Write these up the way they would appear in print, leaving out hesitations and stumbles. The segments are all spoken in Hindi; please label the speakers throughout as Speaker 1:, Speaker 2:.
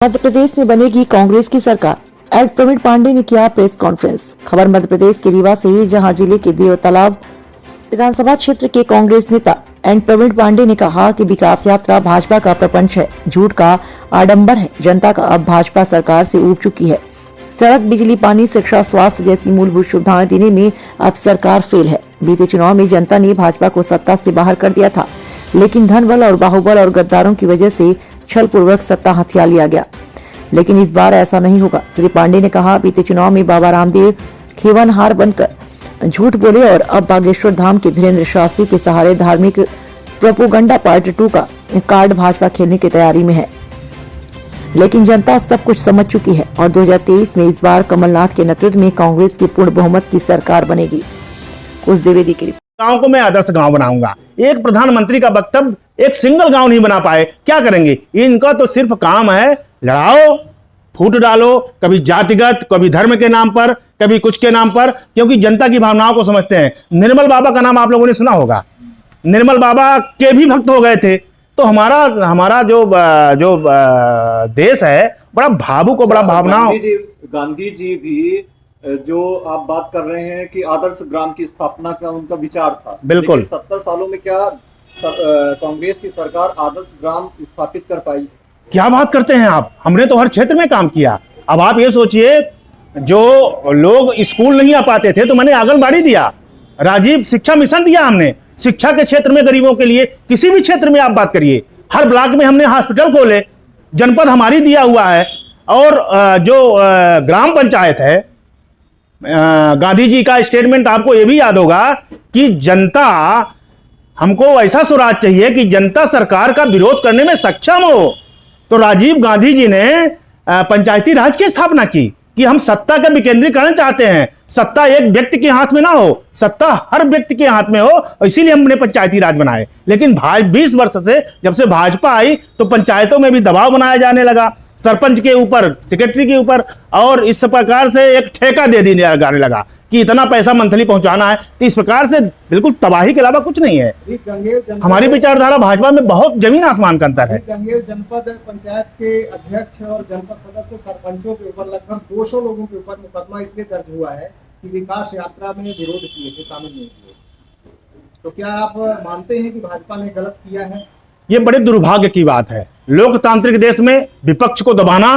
Speaker 1: मध्य प्रदेश में बनेगी कांग्रेस की सरकार। एड प्रवीण पांडे ने किया प्रेस कॉन्फ्रेंस। खबर मध्य प्रदेश के रीवा से ही, जहां जिले के देव तालाब विधानसभा क्षेत्र के कांग्रेस नेता एड प्रवीण पांडे ने कहा कि विकास यात्रा भाजपा का प्रपंच है, झूठ का आडंबर है। जनता का अब भाजपा सरकार से ऊब चुकी है। सड़क, बिजली, पानी, शिक्षा, स्वास्थ्य जैसी मूलभूत सुविधाएं देने में अब सरकार फेल है। बीते चुनाव में जनता ने भाजपा को सत्ता से बाहर कर दिया था, लेकिन धनबल और बाहुबल और गद्दारों की वजह से छलपूर्वक सत्ता हथिया लिया गया। लेकिन इस बार ऐसा नहीं होगा। श्री पांडे ने कहा, बीते चुनाव में बाबा रामदेव खेवनहार बनकर झूठ बोले और अब बागेश्वर धाम के धीरेन्द्र शास्त्री के सहारे धार्मिक प्रोपोगंडा पार्ट 2 का कार्ड भाजपा खेलने की तैयारी में है। लेकिन जनता सब कुछ समझ चुकी है और 2023 में इस बार कमलनाथ के नेतृत्व में कांग्रेस की पूर्ण बहुमत की सरकार बनेगी। उस द्विवेदी की
Speaker 2: गांव को मैं आदर्श गांव बनाऊंगा। एक प्रधानमंत्री का वक्तव्य एक सिंगल गांव नहीं बना पाए, क्या करेंगे? इनका तो सिर्फ काम है लड़ाओ, फूट डालो, कभी जातिगत, कभी धर्म के नाम पर, कभी कुछ के नाम पर, क्योंकि जनता की भावनाओं को समझते हैं। निर्मल बाबा का नाम आप लोगों ने सुना होगा। निर्मल बाबा के भी भक्त हो गए थे। तो हमारा जो देश है बड़ा भावुक और बड़ा भावनाओं।
Speaker 3: गांधी जी भी जो आप बात कर रहे हैं कि आदर्श ग्राम की स्थापना का उनका विचार था,
Speaker 2: बिल्कुल।
Speaker 3: 70 सालों में क्या कांग्रेस की सरकार आदर्श ग्राम स्थापित कर पाई?
Speaker 2: क्या बात करते हैं आप? हमने तो हर क्षेत्र में काम किया। अब आप ये सोचिए, जो लोग स्कूल नहीं आ पाते थे तो मैंने आंगनबाड़ी दिया, राजीव शिक्षा मिशन दिया हमने। शिक्षा के क्षेत्र में गरीबों के लिए, किसी भी क्षेत्र में आप बात करिए, हर ब्लॉक में हमने हॉस्पिटल खोले, जनपद हमारी दिया हुआ है। और जो ग्राम पंचायत है, गांधी जी का स्टेटमेंट आपको यह भी याद होगा कि जनता, हमको ऐसा स्वराज चाहिए कि जनता सरकार का विरोध करने में सक्षम हो। तो राजीव गांधी जी ने पंचायती राज की स्थापना की कि हम सत्ता का विकेंद्रीकरण चाहते हैं। सत्ता एक व्यक्ति के हाथ में ना हो, सत्ता हर व्यक्ति के हाथ में हो, इसीलिए हमने पंचायती राज बनाए। लेकिन 20 वर्ष से जब से भाजपा आई तो पंचायतों में भी दबाव बनाया जाने लगा, सरपंच के ऊपर, सेक्रेटरी के ऊपर, और इस प्रकार से एक ठेका दे दिया जाने लगा कि इतना पैसा मंथली पहुंचाना है। तो इस प्रकार से बिल्कुल तबाही के अलावा कुछ नहीं है। हमारी विचारधारा भाजपा में बहुत जमीन आसमान का अंतर है।
Speaker 4: गंगेर जनपद पंचायत के अध्यक्ष और जनपद सदस्य सरपंचों के ऊपर लगभग 200 लोगों के ऊपर मुकदमा इसलिए दर्ज हुआ है कि विकास यात्रा में विरोध किए थे, शामिल नहीं किए। तो क्या आप मानते हैं कि भाजपा ने गलत किया है?
Speaker 2: ये बड़े दुर्भाग्य की बात है। लोकतांत्रिक देश में विपक्ष को दबाना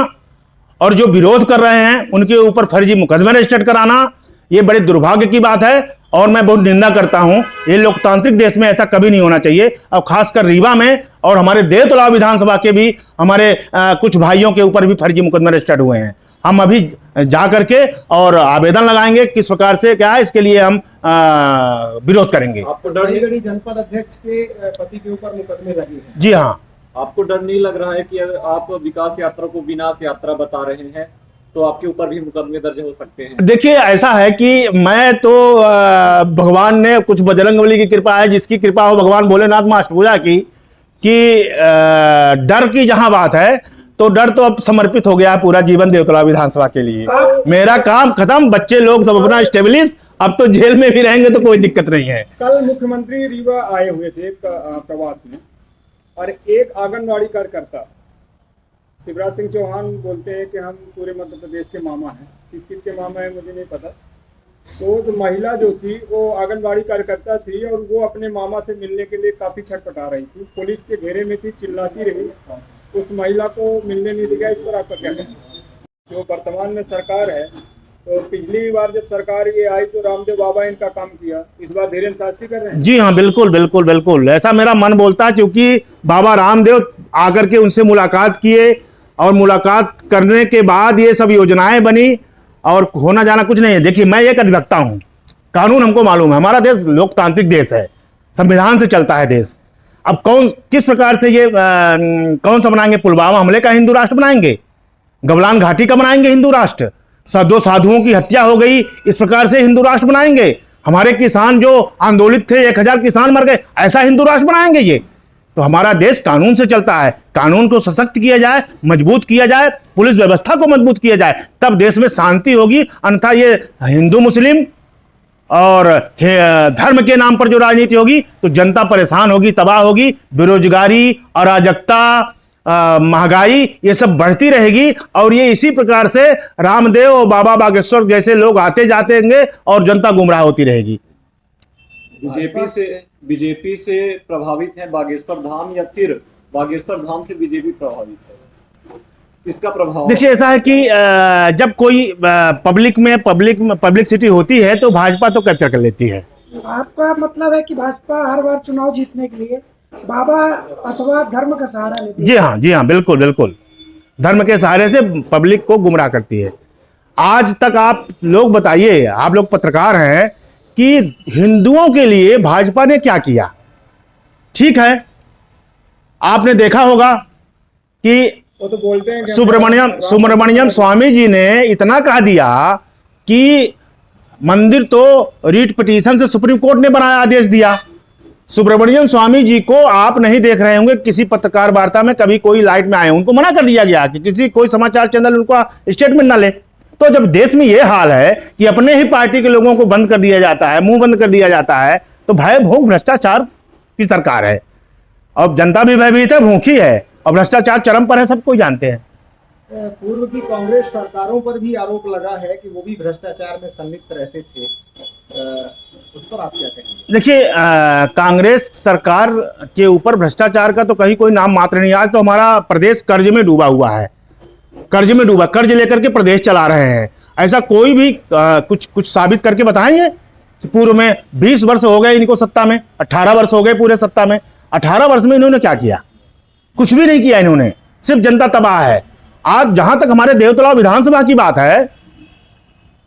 Speaker 2: और जो विरोध कर रहे हैं उनके ऊपर फर्जी मुकदमे रजिस्टर कराना, ये बड़े दुर्भाग्य की बात है और मैं बहुत निंदा करता हूं। ये लोकतांत्रिक देश में ऐसा कभी नहीं होना चाहिए। अब खासकर रीवा में और हमारे देव तालाब विधानसभा के भी हमारे कुछ भाइयों के ऊपर भी फर्जी मुकदमे रजिस्टर्ड हुए हैं। हम अभी जा करके और आवेदन लगाएंगे किस प्रकार से क्या है, इसके लिए हम विरोध करेंगे।
Speaker 4: जनपद अध्यक्ष के पति के ऊपर मुकदमे लगे हैं।
Speaker 2: जी हाँ।
Speaker 3: आपको डर नहीं लग रहा है कि आप विकास यात्रा को विनाश यात्रा बता रहे हैं तो आपके ऊपर भी मुकदमे दर्ज हो सकते हैं? देखिए,
Speaker 2: ऐसा है कि मैं तो भगवान ने, कुछ बजरंगबली की कृपा है, जिसकी कृपा हो भगवान भोलेनाथ माँ अष्टभुजा की, कि डर की जहां बात है तो डर तो अब समर्पित हो गया पूरा जीवन देवतला विधानसभा के लिए। मेरा काम खत्म, बच्चे लोग सब अपना स्टेब्लिश, अब तो जेल में भी रहेंगे तो कोई दिक्कत नहीं है।
Speaker 4: कल मुख्यमंत्री रीवा आए हुए थे प्रवास में और एक आंगनबाड़ी कार्यकर्ता शिवराज सिंह चौहान बोलते हैं कि हम पूरे मध्य प्रदेश के मामा हैं। किस किस के मामा है मुझे नहीं पता। तो महिला जो थी वो आंगनबाड़ी कार्यकर्ता थी और वो अपने मामा से मिलने के लिए काफ़ी छटपटा रही थी। पुलिस के घेरे में थी, चिल्लाती रही, उस महिला को मिलने नहीं दिया। इस पर आपका क्या कहना है? जो वर्तमान में सरकार है, तो पिछली बार जब सरकार ये आई तो रामदेव बाबा इनका काम किया, इस बार धीरेन्द्र शास्त्री कर रहे हैं।
Speaker 2: जी हाँ, बिल्कुल बिल्कुल बिल्कुल, ऐसा मेरा मन बोलता है, क्योंकि बाबा रामदेव आकर के उनसे मुलाकात किए और मुलाकात करने के बाद ये सब योजनाएं बनी और होना जाना कुछ नहीं है। देखिए, मैं एक अधिवक्ता हूं, कानून हमको मालूम है। हमारा देश लोकतांत्रिक देश है, संविधान से चलता है देश। अब कौन किस प्रकार से ये कौन सा बनाएंगे? पुलवामा हमले का हिंदू राष्ट्र बनाएंगे? गबलान घाटी का बनाएंगे हिंदू राष्ट्र? दो साधुओं की हत्या हो गई, इस प्रकार से हिंदू राष्ट्र बनाएंगे? हमारे किसान जो आंदोलित थे, 1000 किसान मर गए, ऐसा हिंदू राष्ट्र बनाएंगे ये? तो हमारा देश कानून से चलता है। कानून को सशक्त किया जाए, मजबूत किया जाए, पुलिस व्यवस्था को मजबूत किया जाए, तब देश में शांति होगी। अन्यथा ये हिंदू मुस्लिम और धर्म के नाम पर जो राजनीति होगी तो जनता परेशान होगी, तबाह होगी। बेरोजगारी, अराजकता, महंगाई, ये सब बढ़ती रहेगी और ये इसी प्रकार से रामदेव और बाबा बागेश्वर जैसे लोग आते जाते होंगे और जनता गुमराह होती रहेगी।
Speaker 3: बीजेपी से प्रभावित है बागेश्वर धाम या फिर बागेश्वर धाम से बीजेपी प्रभावित है? किसका प्रभाव?
Speaker 2: देखिए ऐसा है कि जब कोई पब्लिसिटी होती है तो भाजपा तो कैप्चर कर लेती है।
Speaker 5: आपका मतलब है कि भाजपा हर बार चुनाव जीतने के लिए बाबा अथवा धर्म का सहारा लेती है?
Speaker 2: जी हाँ, बिल्कुल बिल्कुल, धर्म के सहारे से पब्लिक को गुमराह करती है। आज तक आप लोग बताइए, आप लोग पत्रकार हैं, कि हिंदुओं के लिए भाजपा ने क्या किया? ठीक है, आपने देखा होगा कि
Speaker 4: वो तो बोलते हैं कि
Speaker 2: सुब्रमण्यम स्वामी जी ने इतना कह दिया कि मंदिर तो रीट पिटीशन से सुप्रीम कोर्ट ने बनाया, आदेश दिया। सुब्रमण्यम स्वामी जी को आप नहीं देख रहे होंगे किसी पत्रकार वार्ता में, कभी कोई लाइट में आए, उनको मना कर दिया गया कि कोई समाचार चैनल उनका स्टेटमेंट ना ले। तो जब देश में यह हाल है कि अपने ही पार्टी के लोगों को बंद कर दिया जाता है, मुंह बंद कर दिया जाता है, तो भय भोग भ्रष्टाचार की सरकार है और जनता भी भयभीत है, भूखी है और भ्रष्टाचार चरम पर है, सबको जानते हैं।
Speaker 6: पूर्व की कांग्रेस सरकारों पर भी आरोप लगा है कि वो भी भ्रष्टाचार में संलिप्त रहते थे, उस पर आप क्या कहेंगे?
Speaker 2: देखिए, कांग्रेस सरकार के ऊपर भ्रष्टाचार का तो कहीं कोई नाम मात्र नहीं। आज तो हमारा प्रदेश कर्ज में डूबा हुआ है, कर्ज लेकर के प्रदेश चला रहे हैं। ऐसा कोई भी कुछ साबित करके बताएंगे कि पूर्व में 20 वर्ष हो गए इनको सत्ता में, 18 वर्ष हो गए पूरे सत्ता में, 18 वर्ष में इन्होंने क्या किया? कुछ भी नहीं किया इन्होंने, सिर्फ जनता तबाह है। आज जहां तक हमारे देवतलाव विधानसभा की बात है,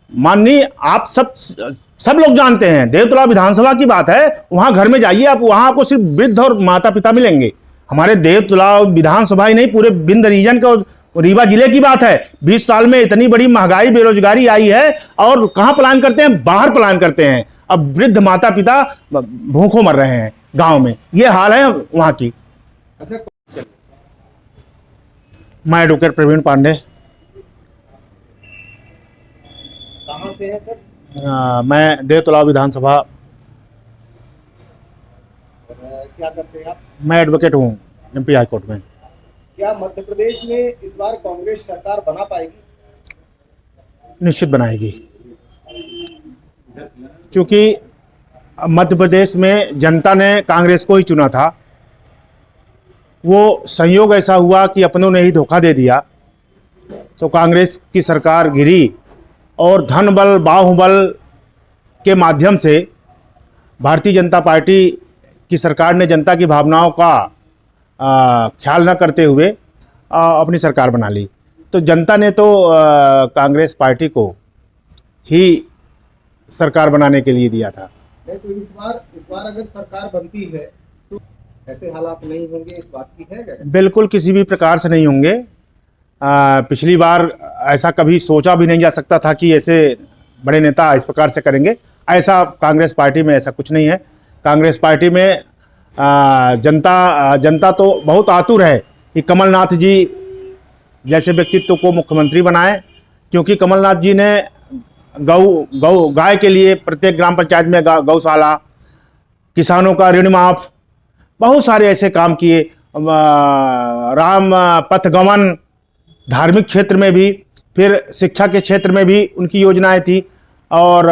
Speaker 2: माननीय आप सब लोग जानते हैं, देवतलाव विधानसभा की बात है, वहां घर में जाइए आप, वहां आपको सिर्फ वृद्ध और माता पिता मिलेंगे। हमारे देवतलाव विधानसभा ही नहीं, पूरे बिंद रीजन का, रीवा जिले की बात है। 20 साल में इतनी बड़ी महंगाई, बेरोजगारी आई है और कहां पलायन करते हैं? बाहर पलायन करते हैं। अब वृद्ध माता पिता भूखों मर रहे हैं गांव में, ये हाल है वहां की।
Speaker 6: अच्छा,
Speaker 2: मैं एडवोकेट प्रवीण पांडे।
Speaker 6: कहाँ से है सर?
Speaker 2: मैं देवतलाव विधानसभा।
Speaker 6: क्या करते हैं आप?
Speaker 2: मैं एडवोकेट हूँ MP हाई कोर्ट में।
Speaker 6: क्या मध्य प्रदेश में इस बार कांग्रेस सरकार बना पाएगी?
Speaker 2: निश्चित बनाएगी, क्योंकि मध्य प्रदेश में जनता ने कांग्रेस को ही चुना था। वो संयोग ऐसा हुआ कि अपनों ने ही धोखा दे दिया, तो कांग्रेस की सरकार गिरी और धन बल बाहुबल के माध्यम से भारतीय जनता पार्टी की सरकार ने जनता की भावनाओं का ख्याल न करते हुए अपनी सरकार बना ली। तो जनता ने तो कांग्रेस पार्टी को ही सरकार बनाने के लिए दिया था।
Speaker 6: नहीं तो इस बार अगर सरकार बनती है तो ऐसे हालात नहीं होंगे, इस बात की है क्या?
Speaker 2: बिल्कुल किसी भी प्रकार से नहीं होंगे। पिछली बार ऐसा कभी सोचा भी नहीं जा सकता था कि ऐसे बड़े नेता इस प्रकार से करेंगे। ऐसा कांग्रेस पार्टी में ऐसा कुछ नहीं है। कांग्रेस पार्टी में जनता तो बहुत आतुर है कि कमलनाथ जी जैसे व्यक्तित्व को मुख्यमंत्री बनाए, क्योंकि कमलनाथ जी ने गाय के लिए प्रत्येक ग्राम पंचायत में गौशाला, किसानों का ऋण माफ, बहुत सारे ऐसे काम किए। राम पथगमन, धार्मिक क्षेत्र में भी, फिर शिक्षा के क्षेत्र में भी उनकी योजनाएं थी और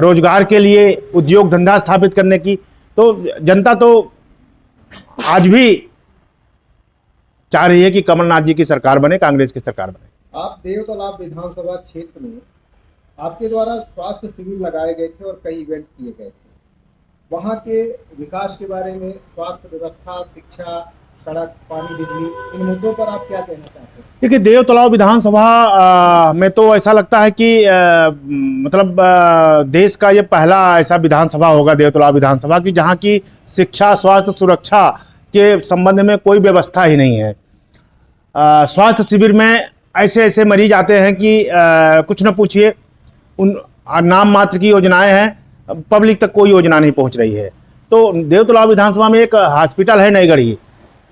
Speaker 2: रोजगार के लिए उद्योग धंधा स्थापित करने की। तो जनता तो आज भी चाह रही है कि कमलनाथ जी की सरकार बने, कांग्रेस की सरकार बने।
Speaker 6: आप देवतलाव विधानसभा क्षेत्र में आपके द्वारा स्वास्थ्य शिविर लगाए गए थे और कई इवेंट किए गए थे, वहाँ के विकास के बारे में, स्वास्थ्य व्यवस्था, शिक्षा, सड़क, पानी, बिजली, इन मुद्दों पर आप क्या कहना चाहते हैं?
Speaker 2: देखिए, देवतलाव विधानसभा में तो ऐसा लगता है कि मतलब देश का ये पहला ऐसा विधानसभा होगा, देवतलाव विधानसभा की, जहाँ की शिक्षा, स्वास्थ्य, सुरक्षा के संबंध में कोई व्यवस्था ही नहीं है। स्वास्थ्य शिविर में ऐसे मरीज आते हैं कि कुछ न पूछिए, उन नाम मात्र की योजनाएं हैं, पब्लिक तक कोई योजना नहीं पहुंच रही है। तो देवतलाव विधानसभा में एक हॉस्पिटल है नईगढ़ी,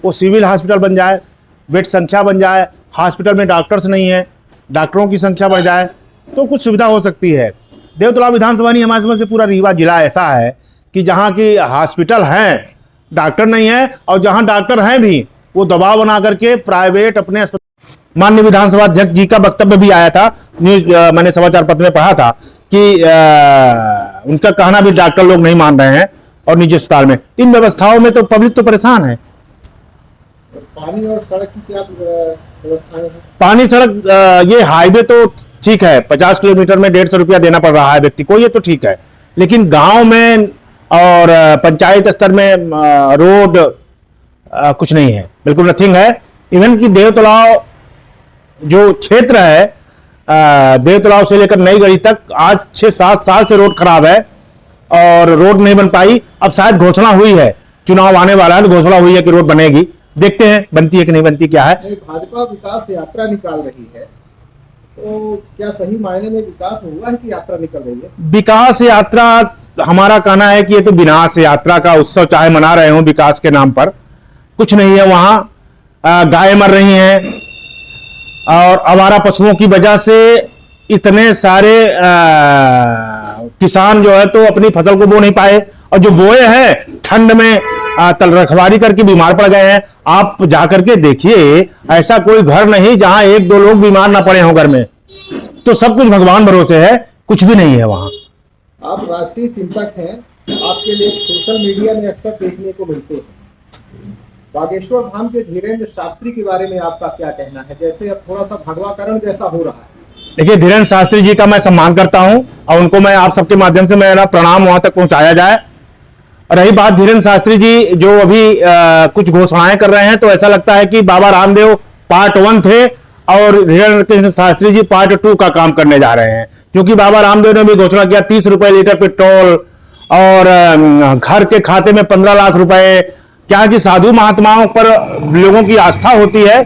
Speaker 2: वो सिविल हॉस्पिटल बन जाए, बेड संख्या बन जाए, हॉस्पिटल में डॉक्टर्स नहीं है, डॉक्टरों की संख्या बढ़ जाए तो कुछ सुविधा हो सकती है। देवतलाव विधानसभा नहीं, हमारे समझ से पूरा रीवा जिला ऐसा है कि जहाँ की हॉस्पिटल हैं, डॉक्टर नहीं है, और जहाँ डॉक्टर हैं भी वो दबाव बना करके प्राइवेट अपने माननीय विधानसभा अध्यक्ष जी का वक्तव्य भी आया था, न्यूज मैंने समाचार पत्र में पढ़ा था कि उनका कहना भी डॉक्टर लोग नहीं मान रहे हैं और निजी अस्पताल में इन व्यवस्थाओं में तो पब्लिक तो परेशान है।
Speaker 6: पानी और सड़क की क्या व्यवस्थाएं हैं?
Speaker 2: पानी सड़क ये हाईवे तो ठीक है, 50 किलोमीटर में 150 रुपया देना पड़ रहा है व्यक्ति को, ये तो ठीक है, लेकिन गांव में और पंचायत स्तर में रोड कुछ नहीं है, बिल्कुल नथिंग है। इवन कि देव तालाब जो क्षेत्र है, देव तालाब से लेकर नई गढ़ी तक आज 6-7 साल से रोड खराब है और रोड नहीं बन पाई। अब शायद घोषणा हुई है, चुनाव आने वाला है तो घोषणा हुई है कि रोड बनेगी, देखते हैं बनती है कि नहीं बनती, क्या है।
Speaker 6: भाजपा विकास यात्रा निकाल रही है, तो क्या सही मायने में विकास हुआ है कि यात्रा निकल रही है?
Speaker 2: विकास यात्रा, हमारा कहना है कि ये तो विनाश यात्रा का उत्सव चाहे मना रहे हो विकास के नाम पर, कुछ नहीं है। वहां गाय मर रही हैं और आवारा पशुओं की वजह से इतने सारे किसान जो है तो अपनी फसल को बो नहीं पाए, और जो बोए हैं ठंड में तल रखवारी करके बीमार पड़ गए हैं। आप जाकर के देखिए, ऐसा कोई घर नहीं जहां 1-2 लोग बीमार ना पड़े हों घर में, तो सब कुछ भगवान भरोसे है, कुछ भी नहीं है वहां।
Speaker 6: आप राष्ट्रीय चिंतक हैं, आपके लिए सोशल मीडिया में अक्सर देखने को मिलते हैं। बागेश्वर धाम के धीरेन्द्र शास्त्री के बारे में आपका क्या कहना है? जैसे अब थोड़ा सा भगवाकरण जैसा हो रहा है।
Speaker 2: देखिए, धीरेन्द्र शास्त्री जी का मैं सम्मान करता हूं और उनको मैं आप सबके माध्यम से मेरा प्रणाम वहां तक पहुंचाया जाए। रही बात धीरेन्द्र शास्त्री जी जो अभी कुछ घोषणाएं कर रहे हैं, तो ऐसा लगता है कि बाबा रामदेव पार्ट 1 थे और धीरेन्द्र शास्त्री जी पार्ट 2 का काम करने जा रहे हैं, क्योंकि बाबा रामदेव ने भी घोषणा किया 30 रुपए लीटर पेट्रोल और घर के खाते में 15 लाख रुपए। क्या कि साधु महात्माओं पर लोगों की आस्था होती है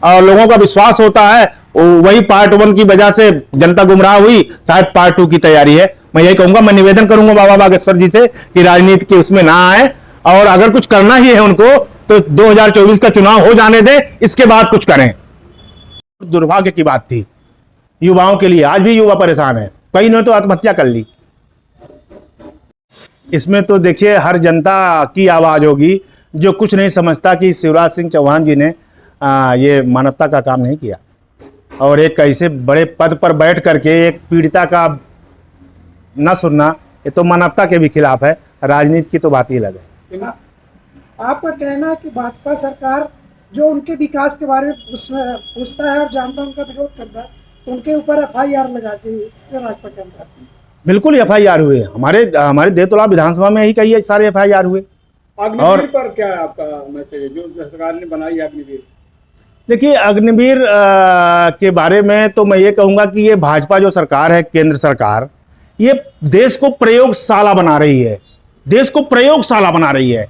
Speaker 2: और लोगों का विश्वास होता है, वही पार्ट 1 की वजह से जनता गुमराह हुई, शायद पार्ट 2 की तैयारी है। मैं यही कहूंगा, मैं निवेदन करूंगा बाबा बागेश्वर जी से कि राजनीति के उसमें ना आए, और अगर कुछ करना ही है उनको तो 2024 का चुनाव हो जाने दें, इसके बाद कुछ करें। दुर्भाग्य की बात थी युवाओं के लिए, आज भी युवा परेशान है, कई ने तो आत्महत्या कर ली। इसमें तो देखिए हर जनता की आवाज होगी, जो कुछ नहीं समझता कि शिवराज सिंह चौहान जी ने ये मानवता का काम नहीं किया, और एक ऐसे बड़े पद पर बैठ करके एक पीड़िता का न सुनना, ये तो मानवता के भी खिलाफ है। राजनीति की तो बात ही अलग है।
Speaker 5: आपका कहना है कि भाजपा सरकार जो उनके विकास के बारे में पूछता है और जानता उनका विरोध करता है, तो उनके ऊपर FIR लगाती है, इस पर आपका क्या कहना है?
Speaker 2: बिल्कुल FIR हुए, हमारे देवतला विधानसभा में ही कई सारे FIR हुए।
Speaker 4: अग्निवीर पर क्या है आपका मैसेज जो सरकार ने बनाई है अग्निवीर?
Speaker 2: देखिए, अग्निवीर के बारे में तो मैं ये कहूंगा कि ये भाजपा जो सरकार है, केंद्र सरकार, ये देश को प्रयोगशाला बना रही है, देश को प्रयोगशाला बना रही है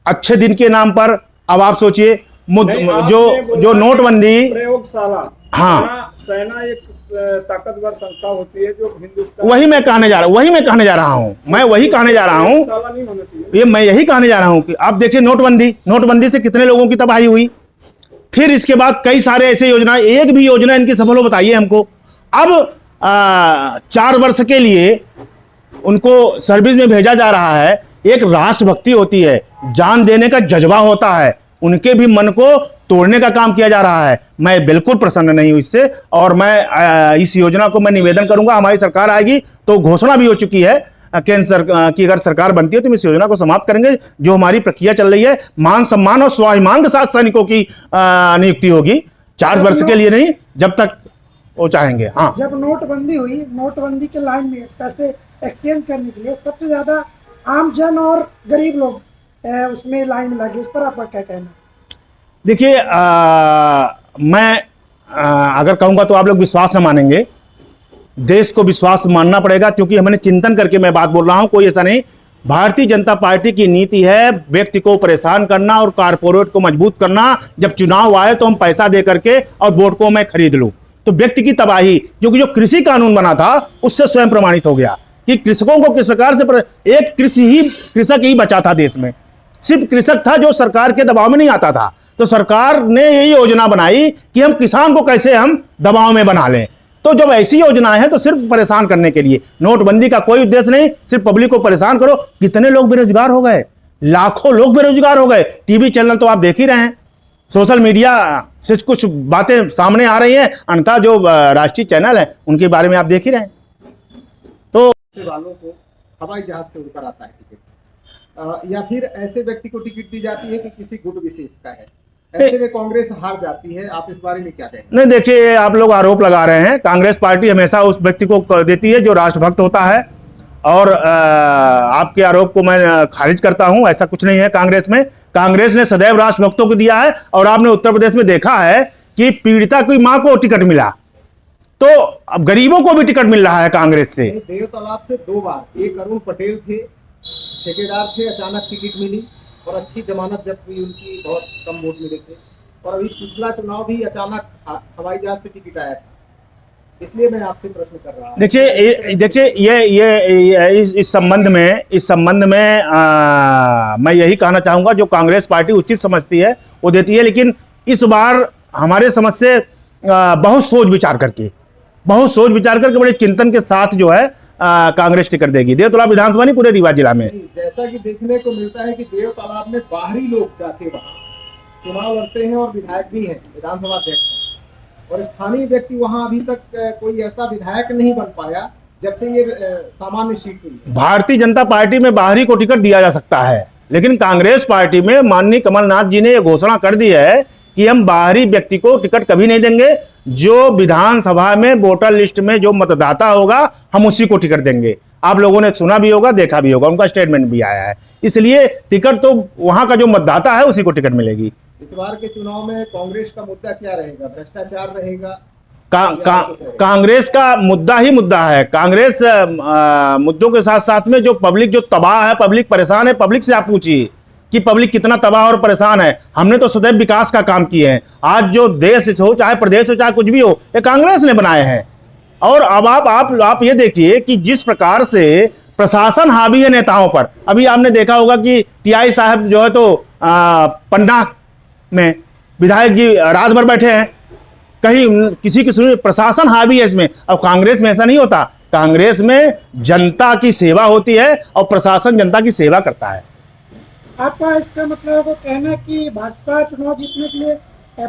Speaker 2: अच्छे दिन के नाम पर। अब आप सोचिए जो नोटबंदी
Speaker 4: प्रयोगशाला,
Speaker 2: हाँ,
Speaker 4: सेना एक ताकतवर संस्था होती है जो हिंदुस्तान,
Speaker 2: वही मैं कहने जा रहा हूं, मैं यही कहने जा रहा हूं कि आप देखिए नोटबंदी से कितने लोगों की तबाही हुई। फिर इसके बाद कई सारे ऐसे योजना, एक भी योजना इनकी सफल हो बताइए हमको। अब 4 वर्ष के लिए उनको सर्विस में भेजा जा रहा है। एक राष्ट्रभक्ति होती है, जान देने का जज्बा होता है, उनके भी मन को तोड़ने का काम किया जा रहा है। मैं बिल्कुल प्रसन्न नहीं हूं इससे, और मैं इस योजना को मैं निवेदन करूंगा, हमारी सरकार आएगी तो घोषणा भी हो चुकी है केंद्र की, अगर सरकार बनती है तो इस योजना को समाप्त करेंगे। जो हमारी प्रक्रिया चल रही है, मान सम्मान और स्वाभिमान के साथ सैनिकों की नियुक्ति होगी, 4 वर्ष के लिए नहीं, जब तक वो चाहेंगे। हाँ,
Speaker 5: जब नोटबंदी हुई, नोटबंदी के लाइन में पैसे एक्सचेंज करने के लिए सबसे ज्यादा आम जन और गरीब लोग उसमें लाइन में लगे, इस पर आपका क्या कहना?
Speaker 2: देखिए, मैं अगर कहूंगा तो आप लोग विश्वास न मानेंगे, देश को विश्वास मानना पड़ेगा, क्योंकि हमने चिंतन करके मैं बात बोल रहा हूं, कोई ऐसा नहीं। भारतीय जनता पार्टी की नीति है व्यक्ति को परेशान करना और कारपोरेट को मजबूत करना। जब चुनाव आए तो हम पैसा दे करके और वोट को मैं खरीद लूं, तो व्यक्ति की तबाही, क्योंकि जो कृषि कानून बना था उससे स्वयं प्रमाणित हो गया कि कृषकों को किस प्रकार से एक कृषक ही बचा था देश में, सिर्फ कृषक था जो सरकार के दबाव में नहीं आता था। तो सरकार ने यही योजना बनाई कि हम किसान को कैसे हम दबाव में बना लें। तो जब ऐसी योजनाएं हैं तो सिर्फ परेशान करने के लिए, नोटबंदी का कोई उद्देश्य नहीं, सिर्फ पब्लिक को परेशान करो। कितने लोग बेरोजगार हो गए, लाखों लोग बेरोजगार हो गए। टीवी चैनल तो आप देख ही रहे हैं, सोशल मीडिया से कुछ बातें सामने आ रही हैं, अन्यथा जो राष्ट्रीय चैनल है उनके बारे में आप देख ही रहे हैं। तो
Speaker 6: वालों को हवाई जहाज से उड़कर आता है टिकट, या फिर ऐसे व्यक्ति को टिकट दी जाती है कि किसी गुट विशेष का है, ऐसे में कांग्रेस हार जाती है। आप इस बारे में क्या कहेंगे?
Speaker 2: नहीं, देखिए, आप लोग आरोप लगा रहे हैं। कांग्रेस पार्टी हमेशा उस व्यक्ति को देती है जो राष्ट्रभक्त होता है, और आपके आरोप को मैं खारिज करता हूं। ऐसा कुछ नहीं है कांग्रेस में। कांग्रेस ने सदैव राष्ट्रभक्तों को दिया है, और आपने उत्तर प्रदेश में देखा है कि पीड़िता की मां को टिकट मिला, तो अब गरीबों को भी टिकट मिल रहा है कांग्रेस से।
Speaker 6: देव तालाब से 2 बार, एक अरुण पटेल थे, ठेकेदार थे, अचानक टिकट मिली और अच्छी जमानत जब्त हुई उनकी, बहुत कम वोट मिले थे। और अभी पिछला चुनाव भी अचानक हवाई जहाज से टिकट आया था, इसलिए मैं आपसे प्रश्न कर रहा हूं।
Speaker 2: देखिए, ये इस संबंध में मैं यही कहना चाहूंगा, जो कांग्रेस पार्टी उचित समझती है वो देती है, लेकिन इस बार हमारे समझ से बहुत सोच विचार करके बड़े चिंतन के साथ जो है कांग्रेस टिकट देगी। देव तालाब विधानसभा नहीं, पूरे रीवा जिला में।
Speaker 6: जैसा कि देखने को मिलता है कि देव तालाब में बाहरी लोग जाके वहां चुनाव लड़ते हैं और विधायक भी हैं, विधानसभा अध्यक्ष हैं, और स्थानीय व्यक्ति वहां अभी तक कोई ऐसा विधायक नहीं बन पाया जब से ये सामान्य सीट हुई है।
Speaker 2: भारतीय जनता पार्टी में बाहरी को टिकट दिया जा सकता है, लेकिन कांग्रेस पार्टी में माननीय कमलनाथ जी ने यह घोषणा कर दी है कि हम बाहरी व्यक्ति को टिकट कभी नहीं देंगे। जो विधानसभा में वोटर लिस्ट में जो मतदाता होगा, हम उसी को टिकट देंगे। आप लोगों ने सुना भी होगा, देखा भी होगा, उनका स्टेटमेंट भी आया है। इसलिए टिकट तो वहां का जो मतदाता है उसी को टिकट मिलेगी।
Speaker 6: इस बार के चुनाव में कांग्रेस का मुद्दा क्या रहेगा? भ्रष्टाचार रहेगा?
Speaker 2: कांग्रेस का मुद्दा ही मुद्दा है। कांग्रेस मुद्दों के साथ साथ में जो पब्लिक जो तबाह है, पब्लिक परेशान है, पब्लिक से आप पूछिए कि पब्लिक कितना तबाह और परेशान है। हमने तो सदैव विकास का काम किए हैं। आज जो देश हो, चाहे प्रदेश हो, चाहे कुछ भी हो, ये कांग्रेस ने बनाए हैं। और अब आप ये देखिए कि जिस प्रकार से प्रशासन हावी है नेताओं पर। अभी आपने देखा होगा कि टीआई साहब जो है तो पन्ना में विधायक जी रात भर बैठे हैं, कहीं किसी की सुनी। प्रशासन हावी है इसमें। अब कांग्रेस में ऐसा नहीं होता। कांग्रेस में जनता की सेवा होती है और प्रशासन जनता की सेवा करता है।
Speaker 5: आपका इसका मतलब कहना है कि भाजपा चुनाव जीतने के लिए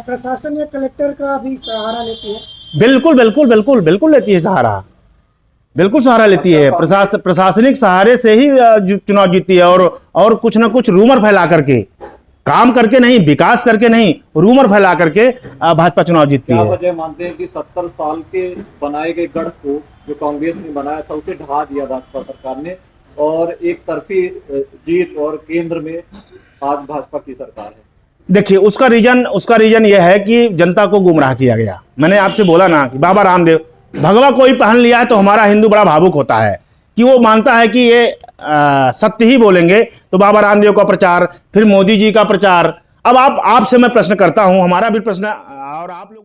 Speaker 5: प्रशासन या कलेक्टर का भी सहारा लेती है?
Speaker 2: बिल्कुल बिल्कुल बिल्कुल बिल्कुल लेती है सहारा, बिल्कुल सहारा लेती है। प्रशासनिक सहारे से ही चुनाव जीतती है, और कुछ ना कुछ रूमर फैला करके, काम करके नहीं, विकास करके नहीं, रूमर फैला करके भाजपा चुनाव जीतती है।
Speaker 3: क्या वजह मानते हैं कि 70 साल के बनाए गए गढ़ को जो कांग्रेस ने बनाया था उसे ढहा दिया भाजपा सरकार ने, और एक तरफी जीत, और केंद्र में आज भाजपा की सरकार है?
Speaker 2: देखिए, उसका रीजन यह है कि जनता को गुमराह किया गया। मैंने आपसे बोला ना कि बाबा रामदेव, भगवा कोई पहन लिया है तो हमारा हिंदू बड़ा भावुक होता है कि वो मानता है कि ये सत्य ही बोलेंगे। तो बाबा रामदेव का प्रचार, फिर मोदी जी का प्रचार। अब आपसे मैं प्रश्न करता हूं, हमारा भी प्रश्न, और आप लोग